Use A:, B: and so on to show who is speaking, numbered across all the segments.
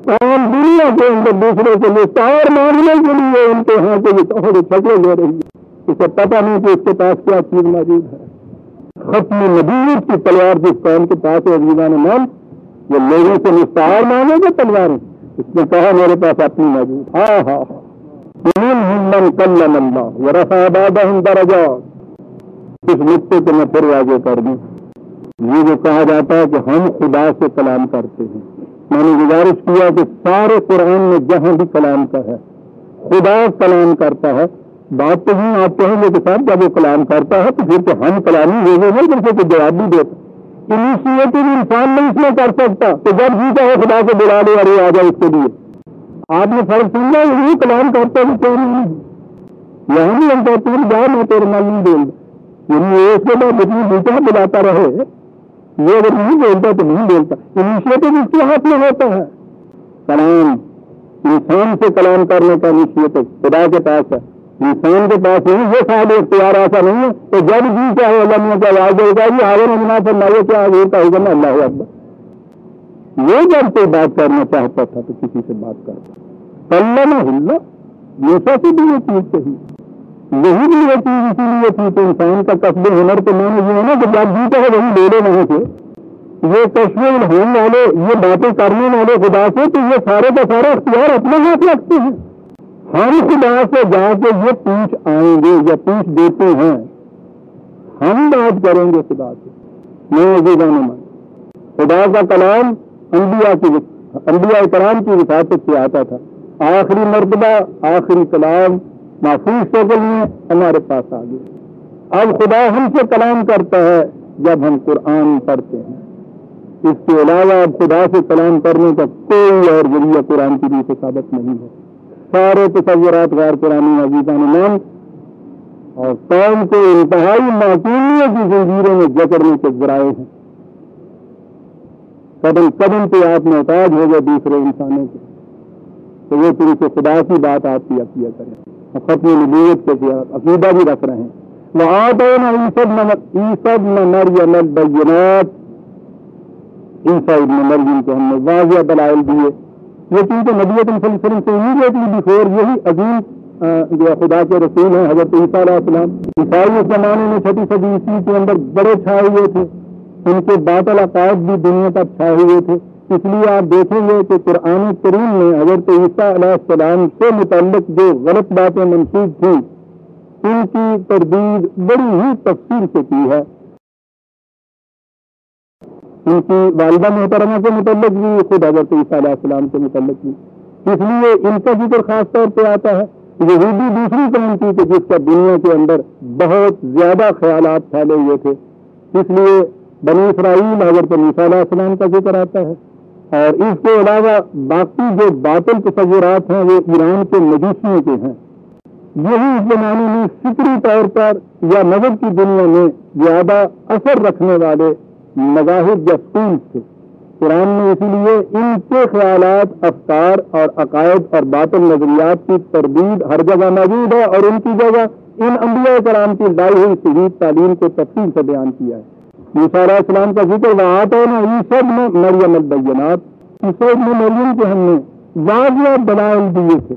A: عام دنیا کے اندر دوسرے سے مستعار مانگنے کے لیے ان کے ہاں سے یہ چھٹے لے رہی ہے، اسے پتہ نہیں کہ اس کے پاس کیا چیز موجود ہے۔ ختم نبوت کی تلوار جس قوم کے پاس ہے عزیزان مان، وہ لوگوں سے مستعار مانگے گا تلواریں، اس نے کہا میرے پاس اپنی موجود۔ ہاں ہاں ہاں، منهم من کلم اللہ ورفع بعضهم درجات۔ اس نقطے کو میں پھر واضح کر دوں، یہ جو کہا جاتا ہے کہ ہم خدا سے کلام کرتے ہیں، میں نے گزارش کیا کہ سارے قرآن میں جہاں بھی کلام کا ہے خدا کلام کرتا ہے، بات تو ہی آپ کہیں گے کہ صاحب جب وہ کلام کرتا ہے تو پھر تو ہم کلامی ہو گئے ہیں، جن سے کوئی جواب بھی دیتا، انیشیٹو انسان نہیں اس میں کر سکتا، تو جب جی چاہے خدا کو بلا لے اور وہ آ جائے اس کے لیے۔ آپ نے فرض سننا یہ کلام کرتا ہے کوئی نہیں، یہاں بھی ہم کہتے ہیں جا میں تیرے نال نہیں بولتا، یعنی اس کے بعد اتنی بیٹا بلاتا رہے، یہ اگر نہیں بولتا تو نہیں بولتا، انیشیٹو اس کے ہاتھ میں ہوتا ہے۔ کلام انسان سے کلام کرنے کا انیشیٹو خدا کے پاس ہے، انسان کے پاس نہیں، وہ صاحب اختیار ایسا نہیں ہے تو جب جی چاہے اللہ میاں کا آواز دے گا جی حاضر امنا فرمائیے کیا ہوتا ہوگا نا اللہ اکبر۔ وہ جب کوئی بات کرنا چاہتا تھا تو کسی سے بات کرتا، کلم اللہ موسیٰ سے بھی یہ چیز کہی، وہی بھی یہ چیز اسی لیے تھی کہ انسان کا کسب ہنر تو مانا یہ ہے نا کہ جب جی چاہے وہی لے لے وہاں سے، یہ کشف الہام والے یہ باتیں کرنے والے خدا سے تو یہ سارے کا سارا اختیار اپنے ہاتھ رکھتے ہیں۔ ہم خدا سے جا کے یہ پوچھ آئیں گے یا پوچھ دیتے ہیں، ہم بات کریں گے خدا سے، میں عزیزان مان خدا کا کلام انبیاء کرام کی وساطت سے آتا تھا، آخری مرتبہ آخری کلام محفوظ شکل میں ہمارے پاس آ گیا۔ اب خدا ہم سے کلام کرتا ہے جب ہم قرآن پڑھتے ہیں، اس کے علاوہ اب خدا سے کلام کرنے کا کوئی اور ذریعہ قرآن کی روح سے ثابت نہیں ہے۔ سارے تصورات غیر قرآنی عزیزان مان اور قوم کو انتہائی معصومیت کی زنجیروں میں جکڑنے کے ذرائع ہیں۔ قدم قدم پہ آپ محتاج ہو گئے دوسرے انسانوں کے، تو وہ تم سے خدا کی بات آپ کیا کریں، اور ختم نبوت کے عقیدہ بھی رکھ رہے ہیں۔ وآتینا عیسی ابن مریم البینات، عیسی ابن مریم کو ہم نے واضح دلائل دیے، یہ چونکہ نبی صلی اللہ علیہ وسلم سے امیڈیٹلی بیفور یہی عظیم جو خدا کے رسول ہیں حضرت عیسیٰ علیہ السلام، عیسائی اس زمانے میں 6 صدی عیسوی کے اندر بڑے چھائے ہوئے تھے، ان کے باطل عقائد بھی دنیا تک چھائے ہوئے تھے، اس لیے آپ دیکھیں گے کہ قرآن کریم میں حضرت عیسیٰ علیہ السلام سے متعلق جو غلط باتیں منسوب تھیں ان کی تردید بڑی ہی تفصیل سے کی ہے۔ ان کی والدہ محترمہ کے متعلق بھی، خود حضرت عیسیٰ علیہ السلام کے متعلق بھی، اس لیے ان کا ذکر خاص طور پہ آتا ہے۔ یہودی دوسری قوم تھی کہ جس کا دنیا کے اندر بہت زیادہ خیالات پھیلے ہوئے تھے، اس لیے بنی اسرائیل حضرت عیسیٰ علیہ السلام کا ذکر آتا ہے، اور اس کے علاوہ باقی جو باطل تصورات ہیں وہ ایران کے مجوسیوں کے ہیں۔ یہی اس زمانے میں فکری طور پر یا مذہب کی دنیا میں زیادہ اثر رکھنے والے مذاہب یا اسکول تھے قرآن میں، اسی لیے ان کے خیالات، افکار اور عقائد اور باطل نظریات کی تردید ہر جگہ موجود ہے، اور ان کی جگہ ان انبیاء کرام کی لائی ہوئی صحیح تعلیم کو تفصیل سے بیان کیا ہے۔ عیسیٰ علیہ السلام کا ذکر وآتینا عیسی ابن مریم البینات، عیسی ابن مریم کو ہم نے واضح دلائل دیے تھے،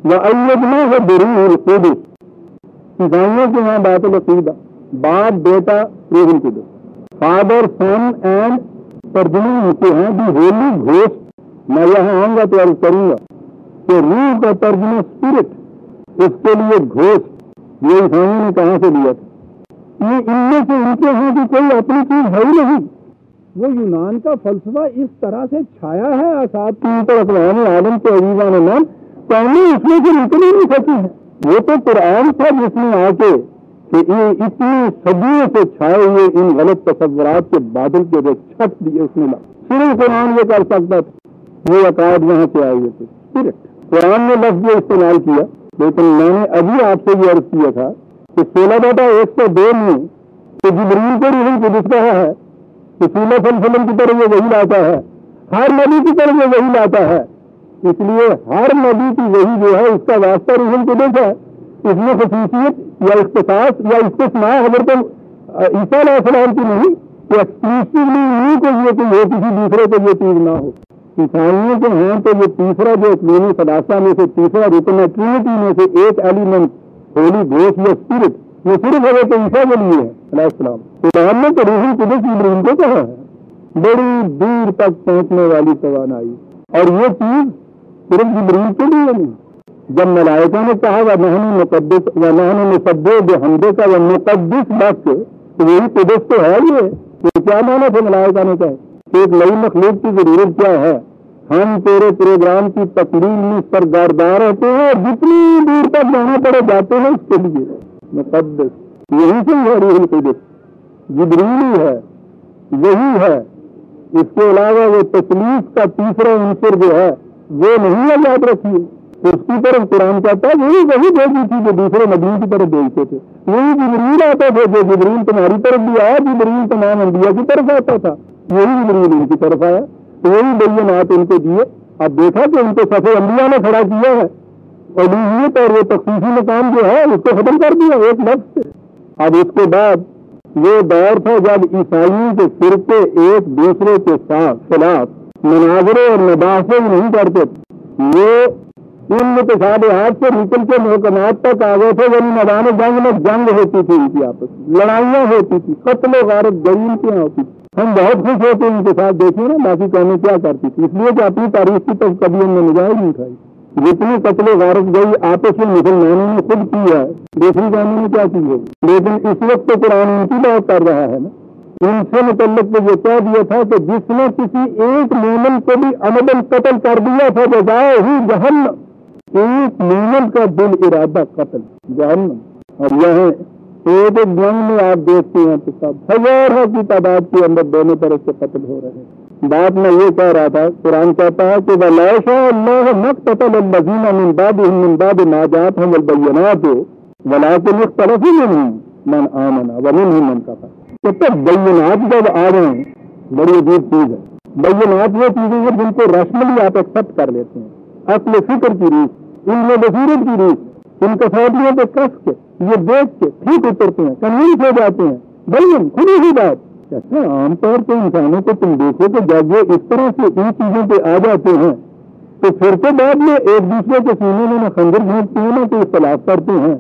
A: وأیدناہ بروح القدس، عیسائیوں کے یہاں باطل عقیدہ باپ بیٹا روح القدس، فادر سن اینڈ ترجمے ہوتے ہیں دی ہولی گھوسٹ۔ میں یہاں آؤں گا تو عرض کروں گا کہ روح کا ترجمہ اسپرٹ، اس کے لیے گھوسٹ یہ عیسائیوں نے کہاں سے لیا تھا؟ یہ ان میں سے ان کے یہاں کی کوئی اپنی چیز ہے ہی نہیں، وہ یونان کا فلسفہ اس طرح سے چھایا ہے آساد کی اوپر اقوام عالم کے عزیزان مان، قومیں اس میں سے نکل ہی نہیں سکی ہیں۔ وہ تو قرآن تھا جس میں آ کے کہ اتنی صدیوں سے چھائے ہوئے ان غلط تصورات کے بادل کے جو چھت دیے اس میں صرف قرآن یہ کر سکتا تھا، وہ عقائد وہاں سے آئے ہوئے تھے۔ صرف قرآن نے لفظ یہ استعمال کیا، لیکن میں نے ابھی آپ سے یہ عرض کیا تھا کہ 16/102 میں کہ جبریل کو روح القدس کہا ہے، رسول اللہ صلی اللہ علیہ وسلم کی طرف یہ وحی لاتا ہے، ہر نبی کی طرف یہ وحی لاتا ہے، اس لیے ہر نبی کی وحی جو ہے اس کا واسطہ روح القدس ہے، اس میں خصوصیت یا اختصاص یا استثناء حضرت عیسیٰ علیہ السلام کی نہیں کہ ایکسکلوسیولی انہیں کو یہ کوئی ہو، کسی دوسرے کو یہ چیز نہ ہو۔ عیسائیوں کے ہاں تو یہ تیسرا جو اقلیمی ثلاثہ میں سے تیسرا رکن ہے، ٹرینٹی میں سے ایک ایلیمنٹ ہولی گوشت یا اسپرٹ، یہ صرف حضرت عیسیٰ کے لیے ہے علیہ السلام۔ قرآن نے تو روح القدس جبرائیل کو کہا ہے، بڑی دور تک پہنچنے والی توانائی، اور یہ چیز صرف جبرائیل کے لیے نہیں۔ جب ملائکہ نے کہا وَنَحْنُ مُقَدِّسُ وَنَحْنُ نُسَبِّحُ بِحَمْدِكَ وَمُقَدِّس بات تو یہی قدس تو ہے یہ کیا مانا تھا ملائکہ نے کہا کہ ایک نئی مخلوق کی ضرورت کیا ہے، ہم تیرے پروگرام کی تقریر میں سرگردار ہوتے ہیں اور جتنی دور تک جانا پڑے جاتے ہیں اس کے لیے مقدس، یہی سے روح القدس جبریل ہے، یہی ہے۔ اس کے علاوہ وہ تکلیف کا تیسرا عنصر جو ہے وہ نہیں ہے، یاد رکھیے۔ اس کی طرف قرآن کہتا ہے وہی بھیجی تھی جو دوسرے نبیوں کی طرف بھیجتے تھے، وہی جبریل آتا تھا، جو جبریل تمہاری طرف بھی آیا، جبریل تمام انبیاء کی طرف آتا تھا، یہی جبریل ان کی طرف آیا، وہی بینات ان کو دیے۔ اب دیکھا کہ ان کو صف انبیاء نے کھڑا کیا ہے، الوہیت اور وہ تخصیصی مقام جو ہے اس کو ختم کر دیا ایک لفظ سے۔ اب اس کے بعد یہ دور تھا جب عیسائیوں کے فرقے ایک دوسرے کے خلاف مناظرے اور مباحثے نہیں کرتے تھے، یہ ان متشابہات سے نکل کے محکمات تک آ گئے تھے، یعنی میدان جنگ میں جنگ ہوتی تھی، ان کی آپس میں لڑائیاں ہوتی تھی، قتل و غارت گئی ان کے یہاں ہوتی تھی۔ ہم بہت خوش ہوتے ہیں ان کے ساتھ، دیکھیں نا باقی قومیں کیا کرتی تھی، اس لیے کہ اپنی تاریخ کی تو کبھی ہم نے نجائز نہیں کھائی۔ جتنی قتل و غارت گئی آپس میں مسلمانوں نے خود کی ہے، دوسری قوموں نے کیا کی ہے، لیکن اس وقت تو قرآن ان کی بات کر رہا ہے نا۔ ان سے متعلق تو یہ کہہ دیا تھا کہ جس نے کسی ایک مومن کو بھی عمداً قتل کر دیا تھا جزائے ہی جہنم، ایک مومن کا دل ارادہ قتل جہنم۔ اور یہاں ایک جنگ میں آپ دیکھتے ہیں تو سب ہزاروں کی تعداد کے اندر دونوں طرف سے قتل ہو رہے ہیں۔ بات میں یہ کہہ رہا تھا، قرآن کہتا ہے کہ وَلَا يَشَاءُ اللَّهُ مَا اقْتَتَلَ الَّذِينَ مِن بَعْدِهِم مِّن بَعْدِ مَا جَاءَتْهُمُ الْبَيِّنَاتُ وَلَٰكِنِ اخْتَلَفُوا مِنْهُم مَّنْ آمَنَ وَمِنْهُم مَّن كَفَرَ۔ تو بینات جب آ رہے ہیں بڑی عجیب چیز ہے۔ بینات وہ چیزیں ہیں جن کو رشملی آپ ایکسپٹ کر لیتے ہیں، اصل فکر کی روح، ان میں بصیرت کی روح، ان کسوٹیوں پہ کس کے یہ دیکھ کے ٹھیک اترتے ہیں، کنوینس ہو جاتے ہیں، بلکہ کھلی ہوئی بات۔ اچھا عام طور پہ انسانوں کو تم دیکھو کہ جب وہ اس طرح سے ان چیزوں پہ آ جاتے ہیں تو پھر کے بعد میں ایک دوسرے کے سینے میں نہ خنجر گھونٹتے ہیں نہ کوئی اختلاف کرتے ہیں،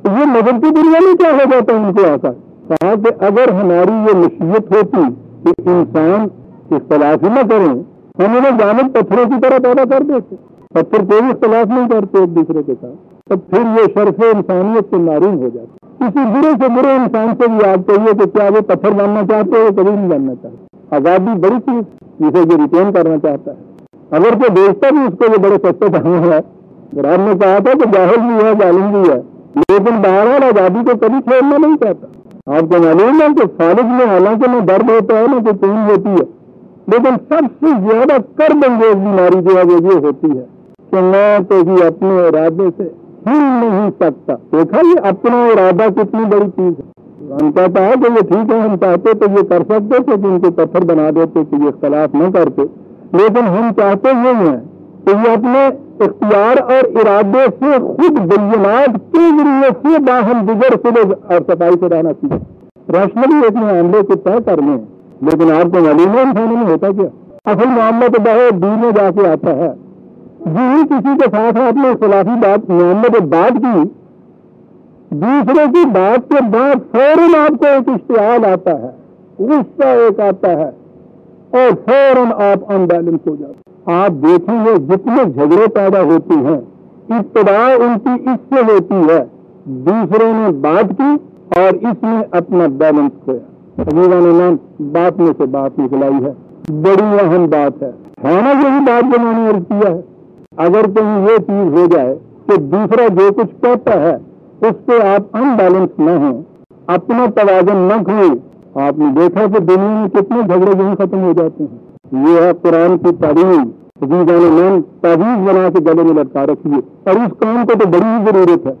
A: تو یہ مذہب کی دنیا میں کیا ہو جاتا ہے ان کو آتا۔ کہا کہ اگر ہماری یہ مشیت ہوتی کہ انسان اختلاف ہی نہ کریں، ہم انہیں جانب پتھروں کی طرح پیدا کر دیتے، پتھر کوئی اختلاف نہیں کرتے ایک دوسرے کے ساتھ، تب پھر یہ شرف انسانیت سے معروم ہو جاتا۔ کسی برے سے برے انسان سے بھی آپ کہیے کہ کیا وہ پتھر بننا چاہتے ہیں، وہ کبھی نہیں بننا چاہتے۔ آزادی بڑی چیز جسے یہ ریٹین کرنا چاہتا ہے، اگر کوئی بیچتا بھی اس کو یہ بڑے سستے داموں ہے۔ قرآن نے کہا تھا کہ جاہل بھی ہے ظالم بھی ہے، لیکن بہرحال آزادی کو کبھی چھوڑنا نہیں چاہتا۔ آپ کو معلوم ہے کہ فالج میں حالانکہ نہ درد ہوتا ہے نہ کوئی پین ہوتی ہے، لیکن سب سے زیادہ کرب انگیز بیماری جو ہے وہ یہ ہوتی ہے کہ میں تو ہی اپنے ارادے سے ہل نہیں سکتا۔ دیکھا یہ اپنا ارادہ کتنی بڑی چیز ہے۔ ہم کہتا ہے کہ یہ ٹھیک ہے، ہم چاہتے تو یہ کر سکتے تھے کہ ان کو پتھر بنا دیتے کہ یہ اختلاف نہ کرتے، لیکن ہم چاہتے یہ ہیں کہ یہ اپنے اختیار اور ارادے سے خود بینات کے ذریعے سے باہم دیگر سلوک اور صفائی سے رہنا سیکھے۔ رشملی ایک معاملے کو طے کرنے ہیں، لیکن آپ کو معلوم ہے انسانوں میں ہوتا کیا؟ اصل معاملہ تو بہت دور میں جا کے آتا ہے۔ جی کسی کے ساتھ آپ نے اختلافی بات معاملے کے بعد کی، دوسرے کی بات کے بعد فوراً آپ کو ایک اشتعال آتا ہے، غصہ ایک آتا ہے اور فوراً آپ ان بیلنس ہو جاتے ہیں۔ آپ دیکھیں گے جتنے جھگڑے پیدا ہوتے ہیں ابتدا ان کی اس سے ہوتی ہے، دوسرے نے بات کی اور اس نے اپنا بیلنس کھویا۔ عزیزان نے بات میں سے بات نکلائی ہے، بڑی اہم بات ہے نا، یہی بات جو میں نے عرض کیا ہے۔ اگر کہیں یہ چیز ہو جائے کہ دوسرا جو کچھ کہتا ہے اس پہ آپ ان بیلنس نہ ہوں، اپنا توازن نہ کھوئیں، آپ نے دیکھا کہ دنیا میں کتنے جھگڑے یہیں ختم ہو جاتے ہیں۔ یہ ہے قرآن کی تعلیم، تعویذ بنا کے گلے میں لٹکا رکھیے، اور اس کام کو تو بڑی ہی ضرورت ہے۔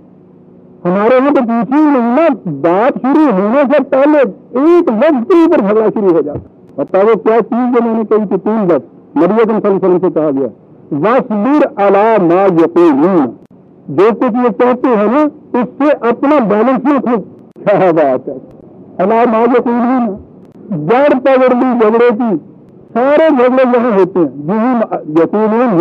A: ہمارے یہاں تو پوچھیے نہیں نا، بات شروع ہونے سے پہلے ایک لفظ کے اوپر جھگڑا شروع ہو جاتا ہے۔ بتا وہ کیا چیز جو میں نے کہی تھی، 3 لفظ نبی اکرم صلی اللہ علیہ وسلم سے کہا گیا، وَاصْبِرْ عَلَىٰ مَا يَقُولُونَ، جو کچھ یہ کہتے ہیں نا اس سے اپنا بیلنس نہ کھو۔ کیا بات ہے، عَلَىٰ مَا يَقُولُونَ، جڑ پکڑ لی جھگڑے کی، سارے جھگڑے یہاں ہوتے ہیں، یقیناً